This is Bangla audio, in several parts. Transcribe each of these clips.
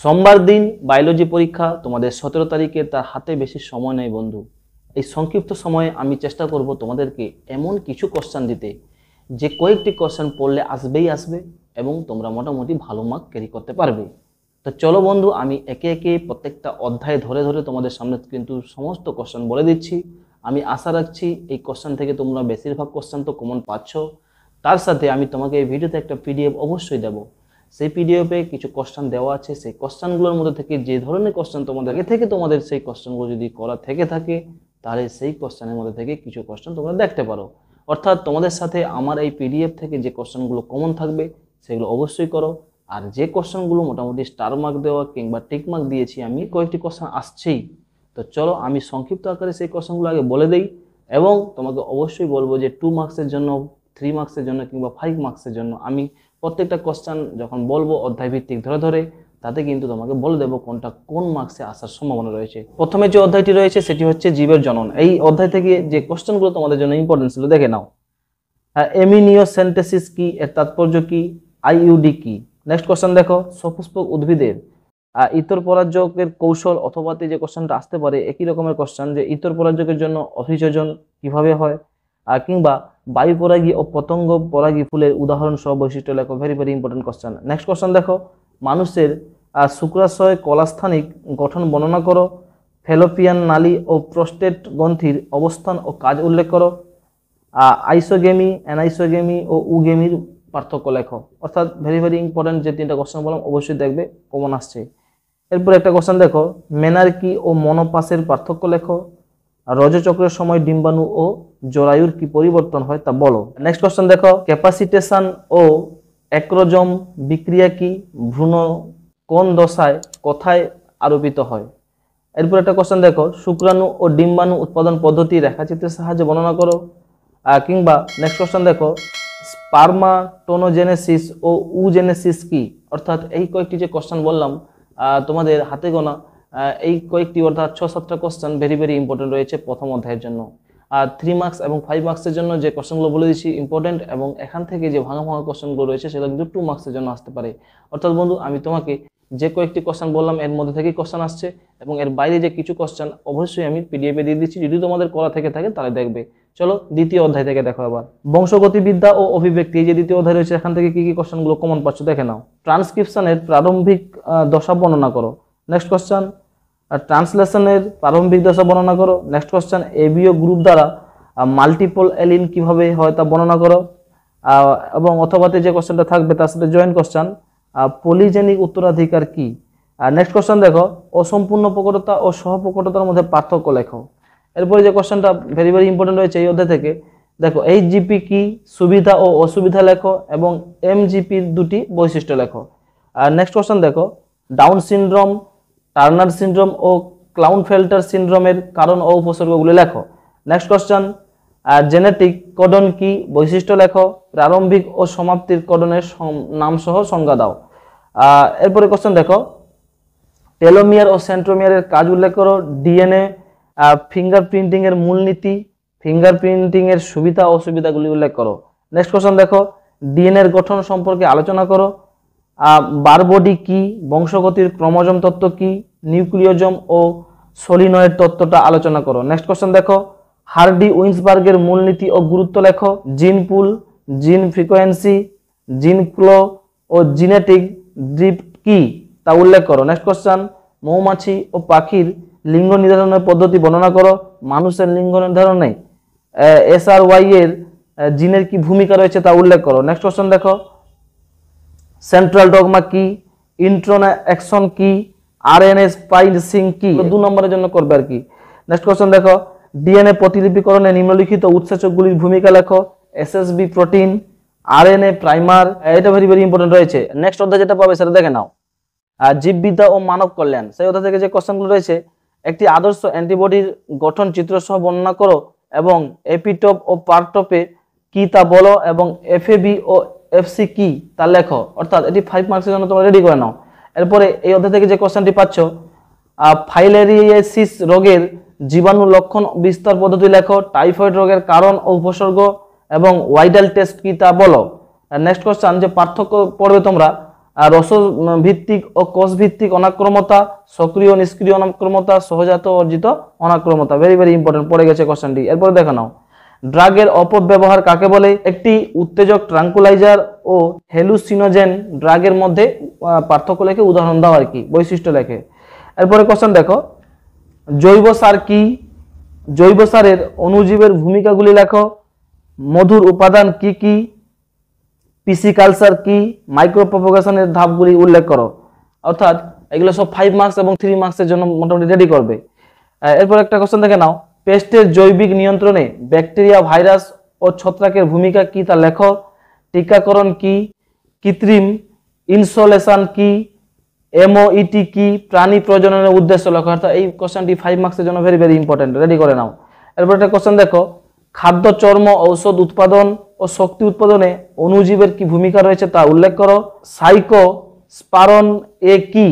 সোমবার দিন বায়োলজি পরীক্ষা তোমাদের 17 তারিখে, তার হাতে বেশি সময় নেই বন্ধু। এই সংক্ষিপ্ত সময়ে আমি চেষ্টা করব তোমাদেরকে এমন কিছু কোশ্চেন দিতে যে কয়েকটি কোশ্চেন পড়লে আসবেই আসবে এবং তোমরা মোটামুটি ভালো মার্ক ক্যারি করতে পারবে। তো চলো বন্ধু, আমি একে একে প্রত্যেকটা অধ্যায় ধরে ধরে তোমাদের সামনে কিন্তু সমস্ত কোশ্চেন বলে দিচ্ছি। আমি আশা রাখছি এই কোশ্চেন থেকে তোমরা বেশিরভাগ কোশ্চেন তো কমন পাচ্ছ, তার সাথে আমি তোমাকে এই ভিডিওতে একটা পিডিএফ অবশ্যই দেবো। সেই পিডিএফে কিছু কোশ্চেন দেওয়া আছে, সেই কোশ্চেনগুলোর মধ্যে থেকে যে ধরনের কোশ্চেন তোমাদের আগে থেকে তোমাদের সেই কোশ্চেনগুলো যদি করা থেকে থাকে, তাহলে সেই কোশ্চেনের মধ্যে থেকে কিছু কোশ্চেন তোমরা দেখতে পারো। অর্থাৎ তোমাদের সাথে আমার এই পিডিএফ থেকে যে কোশ্চেনগুলো কমন থাকবে সেগুলো অবশ্যই করো। আর যে কোশ্চেনগুলো মোটামুটি স্টার মার্ক দেওয়া কিংবা টিক মার্ক দিয়েছি আমি, কয়েকটি কোশ্চেন আসছেই। তো চলো আমি সংক্ষিপ্ত আকারে সেই কোশ্চেনগুলো আগে বলে দিই এবং তোমাকে অবশ্যই বলবো যে 2 মার্কসের জন্য, 3 মার্কসের জন্য কিংবা 5 মার্কসের জন্য আমি প্রত্যেকটা কোশ্চেন যখন বলবো অধ্যায় ভিত্তিক ধরে ধরে, তাতে কিন্তু তোমাকে বলে দেবো কোনটা কোন মার্কসে আসার সম্ভাবনা রয়েছে। প্রথমে যে অধ্যায়টি রয়েছে সেটি হচ্ছে জীবের জনন। এই অধ্যায় থেকে যে কোশ্চেনগুলো তোমাদের জন্য ইম্পর্টেন্ট ছিল দেখে নাও। এমিনিওসেন্টেসিস কি, এর তাৎপর্য কি, আইইউডি কি। নেক্সট কোশ্চেন দেখো, সপুষ্পক উদ্ভিদের ইতর পরাগযোগের কৌশল, অথবা যে কোশ্চেনটা আসতে পারে একই রকমের কোশ্চেন যে ইতর পরাগযোগের জন্য অভিযোজন কিভাবে হয়, কিংবা বায়ু পরাগী ও পতঙ্গ পরাগী ফুলের উদাহরণ সহ বৈশিষ্ট্য লেখো। Very very important question. Next question দেখো, মানুষের শুক্রাশয় কলাস্থানিক গঠন বর্ণনা করো। ফেলোপিয়ান নালী ও প্রোস্টেট গ্রন্থির অবস্থান ও কাজ উল্লেখ করো। আইসোগেমি, অ্যানাইসোগেমি ও উগেমির পার্থক্য লেখো। অর্থাৎ ভেরি ভেরি ইম্পর্টেন্ট যে 3টা কোশ্চেন বললাম অবশ্যই দেখবে, কমন আসছে। এরপর একটা কোশ্চেন দেখো, মেনার্কি ও মনোপাসের পার্থক্য লেখো। রজচক্রের সময় ডিম্বাণু ও জরায়ুর কি পরিবর্তন হয় তা বলো। নেক্সট কোশ্চেন দেখো, ক্যাপাসিটেশন ও অ্যাক্রোজম বিক্রিয়া কি, ভ্রূণ কোন দশায় কোথায় আরোপিত হয়। এরপর একটা কোশ্চেন দেখো, শুক্রাণু ও ডিম্বাণু উৎপাদন পদ্ধতি রেখাচিত্রের সাহায্যে বর্ণনা করো। কিংবা নেক্সট কোশ্চেন দেখো, স্পারমাটোনোজেনেসিস ও উজেনেসিস কি। অর্থাৎ এই কয়েকটি যে কোশ্চেন বললাম তোমাদের হাতে গোনা এই কয়েকটি, অর্থাৎ 6-7টা কোশ্চেন ভেরি ভেরি ইম্পর্টেন্ট রয়েছে প্রথম অধ্যায়ের জন্য। আর 3 মার্কস এবং 5 মার্কসের জন্য যে কোশ্চেনগুলো বলে দিচ্ছি ইম্পর্টেন্ট, এবং এখান থেকে যে ভাঙা ভাঙা কোশ্চেনগুলো রয়েছে সেগুলো কিন্তু 2 মার্কসের জন্য আসতে পারে। অর্থাৎ বন্ধু, আমি তোমাকে যে কয়েকটি কোশ্চেন বললাম এর মধ্যে থেকেই কোশ্চেন আসছে, এবং এর বাইরে যে কিছু কোশ্চেন অবশ্যই আমি পিডিএফে দিয়ে দিচ্ছি, যদি তোমাদের করা থেকে থাকে তাহলে দেখবে। চলো দ্বিতীয় অধ্যায় থেকে দেখো এবার। বংশগতিবিদ্যা ও অভিব্যক্তি, এই যে দ্বিতীয় অধ্যায় রয়েছে এখান থেকে কি কি কোশ্চেনগুলো কমন পাচ্ছ দেখে নাও। ট্রান্সক্রিপশনের প্রারম্ভিক দশা বর্ণনা করো। নেক্সট কোশ্চেন, ট্রান্সলেশনের প্রারম্ভিক দশা বর্ণনা করো। নেক্সট কোশ্চেন, এবিও গ্রুপ দ্বারা মাল্টিপল এলিন কিভাবে হয় তা বর্ণনা করো। এবং অথবাতে যে কোশ্চেনটা থাকবে তার সাথে জয়েন্ট কোশ্চেন, পলিজেনিক উত্তরাধিকার কি। নেক্সট কোশ্চেন দেখো, অসম্পূর্ণ প্রকটতা ও সহপ্রকটতার মধ্যে পার্থক্য লেখো। এরপরে যে কোশ্চেনটা ভেরি ভেরি ইম্পর্টেন্ট রয়েছে এই অধ্যায় থেকে, দেখো এইচজিপি কি, সুবিধা ও অসুবিধা লেখো, এবং এমজিপির 2টি বৈশিষ্ট্য লেখো। নেক্সট কোশ্চেন দেখো, ডাউন সিনড্রোম, টার্নার সিনড্রোম ও ক্লাউনফেল্টার সিনড্রোমের কারণ ও উপসর্গগুলি লেখো। নেক্সট কোশ্চেন, জেনেটিক কোডন কি, বৈশিষ্ট্য লেখো। প্রারম্ভিক ও সমাপ্তির কোডনের নাম সহ সংজ্ঞা দাও। এরপরে কোশ্চেন দেখো, টেলোমিয়ার ও সেন্ট্রোমিয়ারের কাজ উল্লেখ করো। ডিএনএ ফিঙ্গারপ্রিন্টিং এর মূলনীতি, ফিঙ্গারপ্রিন্টিং এর সুবিধা ও অসুবিধাগুলি উল্লেখ করো। নেক্সট কোশ্চেন দেখো, ডিএনএ এর গঠন সম্পর্কে আলোচনা করো। বারবডি কি, বংশগতির ক্রোমোজোম তত্ত্ব কি, নিউক্লিওজোম ও সলিনয়েড তত্ত্বটা আলোচনা করো। নেক্সট কোশ্চেন দেখো, হার্ডি উইন্সবার্গের মূলনীতি ও গুরুত্ব লেখো। জিন পুল, জিন ফ্রিকোয়েন্সি, জিন ফ্লো ও জিনেটিক ড্রিফট কি তা উল্লেখ করো। নেক্সট কোশ্চেন, মৌমাছি ও পাখির লিঙ্গ নির্ধারণের পদ্ধতি বর্ণনা করো। মানুষের লিঙ্গ নির্ধারণে SRY এর জিনের কি ভূমিকা রয়েছে তা উল্লেখ করো। নেক্সট কোশ্চেন দেখো, সেন্ট্রাল ডগমা কি, ইন্ট্রন অ্যাকশন কি, আরএনএ স্পাইসিং কি। 2 নম্বরের জন্য করবে আর কি। নেক্সট কোশ্চেন দেখো, ডিএনএ প্রতিলিপিকরণে নিম্নলিখিত উৎসেচকগুলির ভূমিকা লেখো। এসএসবি প্রোটিন, আরএনএ প্রাইমার, এটা ভেরি ভেরি ইম্পর্টেন্ট রয়েছে। নেক্সট অধ্যায় যেটা পাবে সেটা দেখে নাও, জীববিদ্যা ও মানব কল্যাণ। সেই অধ্যায় থেকে যে কোশ্চেনগুলো রয়েছে, একটি আদর্শ অ্যান্টিবডির গঠন চিত্র সহ বর্ণনা করো, এবং এপিটোপ ও পারটোপে কি তা বলো, এবং এফএবি ও এফসি কি তা লেখো। অর্থাৎ এটি 5 মার্কসের জন্য তোমরা রেডি করে নাও। এরপরে এই অধ্যায় থেকে যে কোশ্চেনটি পাচ্ছ, ফাইলেরিয়াসিস রোগের জীবাণু লক্ষণ বিস্তার পদ্ধতি লেখো। টাইফয়েড রোগের কারণ ও উপসর্গ এবং ওয়াইডাল টেস্ট কি তা বলো। নেক্সট কোশ্চেন, যে পার্থক্য পড়বে তোমরা রস ভিত্তিক ও কোষ ভিত্তিক অনাক্রমতা, সক্রিয় নিষ্ক্রিয় অনাক্রমতা, সহজাত অর্জিত অনাক্রমতা। ভেরি ভেরি ইম্পর্টেন্ট, পড়ে গেছে কোশ্চেনটি। এরপরে দেখে নাও, ড্রাগের অপব্যবহার কাকে বলে? একটি উত্তেজক ট্রাঙ্কুলাইজার ও হ্যালুসিনোজেন ড্রাগের মধ্যে পার্থক্য লেখে উদাহরণ দাও আর কি, বৈশিষ্ট্য লেখে। এরপরে কোশ্চেন দেখো, জৈব সার কি? জৈব সারের অণুজীবের ভূমিকাগুলি লেখো। মধুর উপাদান কি কি? পিসিকালচার কি? মাইক্রো প্রপোগেশনের ধাপগুলি উল্লেখ করো। অর্থাৎ এগুলো সব 5 মার্কস এবং 3 মার্কসের জন্য মোটামুটি রেডি করবে। এরপর একটা কোশ্চেন দেখে নাও, পেস্টের জৈবিক নিয়ন্ত্রণে ব্যাকটেরিয়া, ভাইরাস ও ছত্রাকের ভূমিকা কি তা লেখো। টিকাকরণ কি? কৃত্রিম ইনসোলেশন কি? এমওইটি কি? প্রাণী প্রজননের উদ্দেশ্য লেখো। অর্থাৎ এই কোশ্চেনটি 5 মার্কসের জন্য ভেরি ভেরি ইম্পর্টেন্ট, রেডি করে নাও। এরপর একটা কোশ্চেন দেখো, খাদ্য, চর্ম, ঔষধ উৎপাদন ও শক্তি উৎপাদনে অণুজীবের কি ভূমিকা রয়েছে তা উল্লেখ করো। সাইক্লোস্পারন এ কি?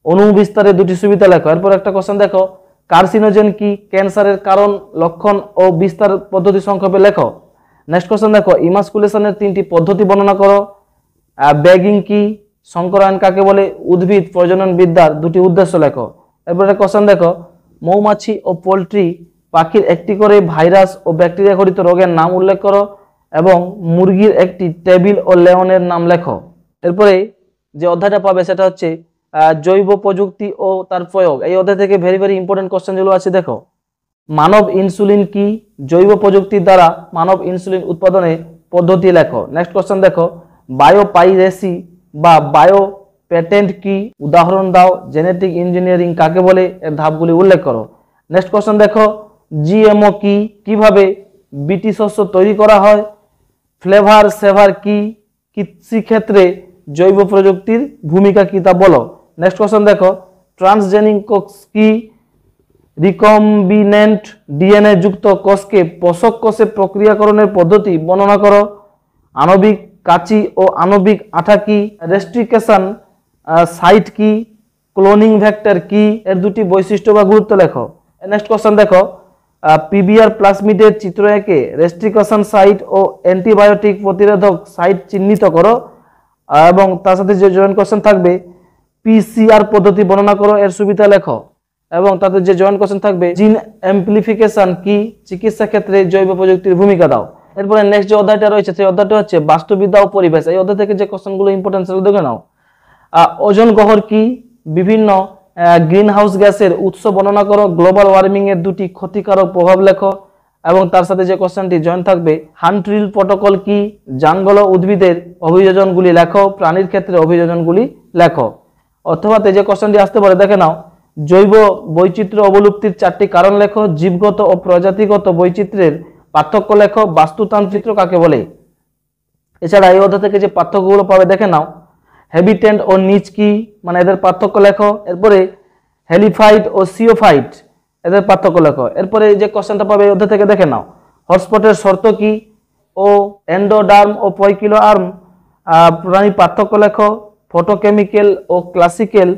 অণু বিস্তারের দুটি সুবিধা লেখো। এরপর একটা কোশ্চেন দেখো, কার্সিনোজেন কি? ক্যান্সারের কারণ, লক্ষণ ও বিস্তার পদ্ধতি সংক্ষেপে লেখো। নেক্সট কোশ্চেন দেখো, ইমাসকুলেশনের 3টি পদ্ধতি বর্ণনা করো। ব্যাগিং কি? সংকরায়ন কাকে বলে? উদ্ভিদ প্রজনন বিদ্যার 2টি উদ্দেশ্য লেখো। এরপর একটা কোশ্চেন দেখো, মৌমাছি ও পোল্ট্রি পাখির একটি করে ভাইরাস ও ব্যাকটেরিয়া ঘটিত রোগের নাম উল্লেখ করো এবং মুরগির একটি টেবিল ও লেয়নের নাম লেখো। এরপরে যে অধ্যায়টা পাবে সেটা হচ্ছে জৈব প্রযুক্তি ও তার প্রয়োগ। এই অধ্যায় থেকে ভেরি ভেরি ইম্পর্টেন্ট কোশ্চেন যেগুলো আছে দেখো, মানব ইনসুলিন কি? জৈব প্রযুক্তির দ্বারা মানব ইনসুলিন উৎপাদনে পদ্ধতি লেখো। নেক্সট কোশ্চেন দেখো, বায়োপাইরেসি বা বায়ো প্যাটেন্ট কি? উদাহরণ দাও। জেনেটিক ইঞ্জিনিয়ারিং কাকে বলে? এর ধাপগুলি উল্লেখ করো। নেক্সট কোশ্চেন দেখো, জিএমও কি? কিভাবে বিটি শস্য তৈরি করা হয়? ফ্লেভার সেভার কি? কৃষিক্ষেত্রে জৈব প্রযুক্তির ভূমিকা কি তা বলো। নেক্সট কোশ্চেন দেখো, ট্রান্সজেনিক্স কি? রিকম্বিনেন্ট ডিএনএ যুক্ত কোষকে পোষক কোষে প্রক্রিয়াকরণের পদ্ধতি বর্ণনা করো। আণবিক কাঁচি ও আণবিক আঠা কি? রেস্ট্রিকেশন সাইট কি? ক্লোনিং ভেক্টর কি? এর 2টি বৈশিষ্ট্য বা গুরুত্ব লেখো। নেক্সট কোশ্চেন দেখো, পিবিআর প্লাজমিডের চিত্র এঁকে রেস্ট্রিকেশন সাইট ও অ্যান্টিবায়োটিক প্রতিরোধক সাইট চিহ্নিত করো এবং তার সাথে যে জয়েন্ট কোশ্চেন থাকবে, পিসিআর পদ্ধতি বর্ণনা করো, এর সুবিধা লেখো। এবং তাদের যে জয়েন্ট কোশ্চেন থাকবে, জিন অ্যাম্প্লিফিকেশন কি? চিকিৎসা ক্ষেত্রে জৈব প্রযুক্তির ভূমিকা দাও। এরপরে নেক্সট যে অধ্যায়টা রয়েছে সেই অধ্যায়টা হচ্ছে বাস্তুবিদ্যা ও পরিবেশ। এই অধ্যায় থেকে যে কোশ্চেনগুলো ইম্পর্টেন্ট সেগুলো দেখে নাও। ওজোন গহ্বর কি? বিভিন্ন গ্রিন হাউস গ্যাসের উৎস বর্ণনা করো। গ্লোবাল ওয়ার্মিং এর 2টি ক্ষতিকারক প্রভাব লেখো এবং তার সাথে যে কোশ্চেনটি জয়েন্ট থাকবে, হান্ট্রিল প্রোটোকল কি? জাঙ্গল উদ্ভিদের অভিযোজনগুলি লেখো। প্রাণীর ক্ষেত্রে অভিযোজনগুলি লেখো। অথবা যে কোশ্চেনটি আসতে পারে দেখে নাও, জৈব বৈচিত্র্য অবলুপ্তির 4টি কারণ লেখো। জীবগত ও প্রজাতিগত বৈচিত্র্যের পার্থক্য লেখো। বাস্তুতান্ত্রিক কাকে বলে? এছাড়া এই অধ্যায় থেকে যে পার্থক্যগুলো পাবে দেখে নাও, হ্যাবিটেন্ট ও নিচ কি? মানে এদের পার্থক্য লেখো। এরপরে হেলিফাইট ও সিওফাইট এদের পার্থক্য লেখো। এরপরে যে কোশ্চেনটা পাবে এই অধ্যায় থেকে দেখে নাও, হটস্পটের শর্ত কি? ও এন্ডোডার্ম ও পয়কিলো আর্ম প্রাণী পার্থক্য লেখো। ফটোকেমিক্যাল ও ক্লাসিক্যাল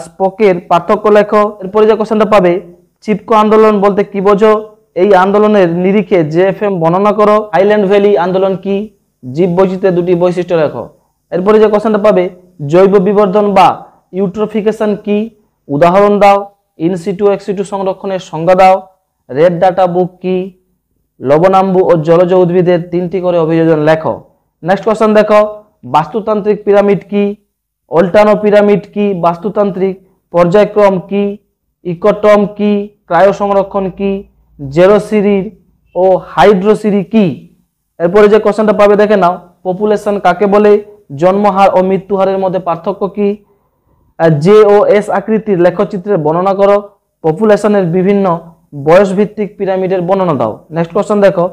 স্পোকের পার্থক্য লেখো। এরপরে যে কোশ্চেনটা পাবে, চিপকো আন্দোলন বলতে কি বোঝো? এই আন্দোলনের নিরিখে জেএফএম বর্ণনা করো। হাইল্যান্ড ভ্যালি আন্দোলন কি? জীব বৈচিত্র্যের 2টি বৈশিষ্ট্য লেখো। এরপরে যে কোশ্চেনটা পাবে, জৈব বিবর্ধন বা ইউট্রোফিকেশন কি? উদাহরণ দাও। ইনসিটু এক্সিটু সংরক্ষণের সংজ্ঞা দাও। রেড ডাটা বুক কি? লবণাম্বু ও জলজ উদ্ভিদের 3টি করে অভিযোজন লেখো। নেক্সট কোশ্চেন দেখো, বাস্তুতান্ত্রিক পিরামিড কি? অল্টানো পিরামিড কি? বাস্তুতান্ত্রিক পর্যায়ক্রম কি? ইকোটম কি? ক্রায়ো সংরক্ষণ কি? জেরোসিরির ও হাইড্রোসিরি কি? এরপরে যে কোশ্চেনটা পাবে দেখে নাও, পপুলেশন কাকে বলে? জন্মহার ও মৃত্যুহারের মধ্যে পার্থক্য কি? জে ও এস আকৃতির লেখচিত্রের বর্ণনা করো। পপুলেশনের বিভিন্ন বয়স ভিত্তিক পিরামিডের বর্ণনা দাও। নেক্সট কোশ্চেন দেখো,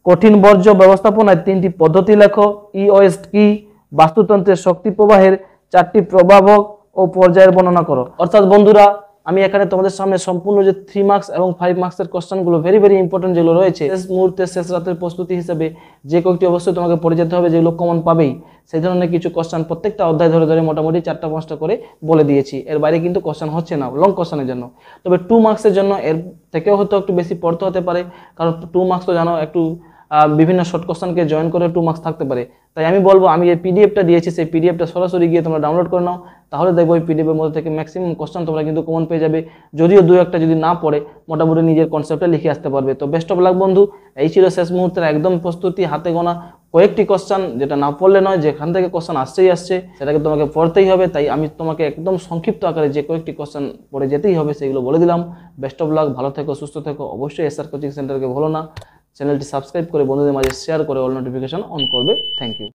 কঠিন বর্জ্য ব্যবস্থাপনায় 3টি পদ্ধতি লেখো। ইওএস কি? বাস্তুতন্ত্রের শক্তি প্রবাহের 4টি প্রভাবক ও পর্যায়ের বর্ণনা করো। অর্থাৎ বন্ধুরা, আমি এখানে তোমাদের সামনে সম্পূর্ণ যে 3 মার্কস এবং 5 মার্কসের কোশ্চেনগুলো ভেরি ভেরি ইম্পর্টেন্ট যেগুলো রয়েছে, শেষ মুহূর্তে শেষ রাতের প্রস্তুতি হিসেবে যে কয়েকটি অবশ্যই তোমাকে পড়ে যেতে হবে, যেগুলো কমন পাবেই, সেই ধরনের কিছু কোশ্চেন প্রত্যেকটা অধ্যায় ধরে ধরে মোটামুটি 4টা-5টা করে বলে দিয়েছি। এর বাইরে কিন্তু কোশ্চেন হচ্ছে না লং কোশ্চেনের জন্য। তবে 2 মার্কসের জন্য এর থেকেও হয়তো একটু বেশি পড়তে হতে পারে, কারণ 2 মার্কস তো জানো একটু বিভিন্ন শর্ট কোশ্চেনকে জয়েন করে 2 মার্কস থাকতে পারে। তাই আমি বলবো, আমি যে পিডিএফটা দিয়েছি সেই পিডিএফটা সরাসরি গিয়ে তোমরা ডাউনলোড করে নাও, তাহলে দেখবো ওই পিডিএফের মধ্যে থেকে ম্যাক্সিমাম কোশ্চেন তোমরা কিন্তু কমন পেয়ে যাবে। যদিও দু একটা যদি না পড়ে মোটামুটি নিজের কনসেপ্টটা লিখে আসতে পারবে। তো বেস্ট অফ লাক বন্ধু, এই ছিল শেষ মুহূর্তের একদম প্রস্তুতি, হাতে গোনা কয়েকটি কোশ্চেন, যেটা না পড়লে নয়, যেখান থেকে কোশ্চেন আসছেই আসছে সেটাকে তোমাকে পড়তেই হবে। তাই আমি তোমাকে একদম সংক্ষিপ্ত আকারে যে কয়েকটি কোশ্চেন পড়ে যেতেই হবে সেগুলো বলে দিলাম। বেস্ট অফ লাক, ভালো থেকো, সুস্থ থেকো। অবশ্যই এসআর কোচিং সেন্টারকে ভুলো না, চ্যানেলটি সাবস্ক্রাইব করে বন্ধুদের মাঝে শেয়ার করে অল নোটিফিকেশন অন করবে। Thank you.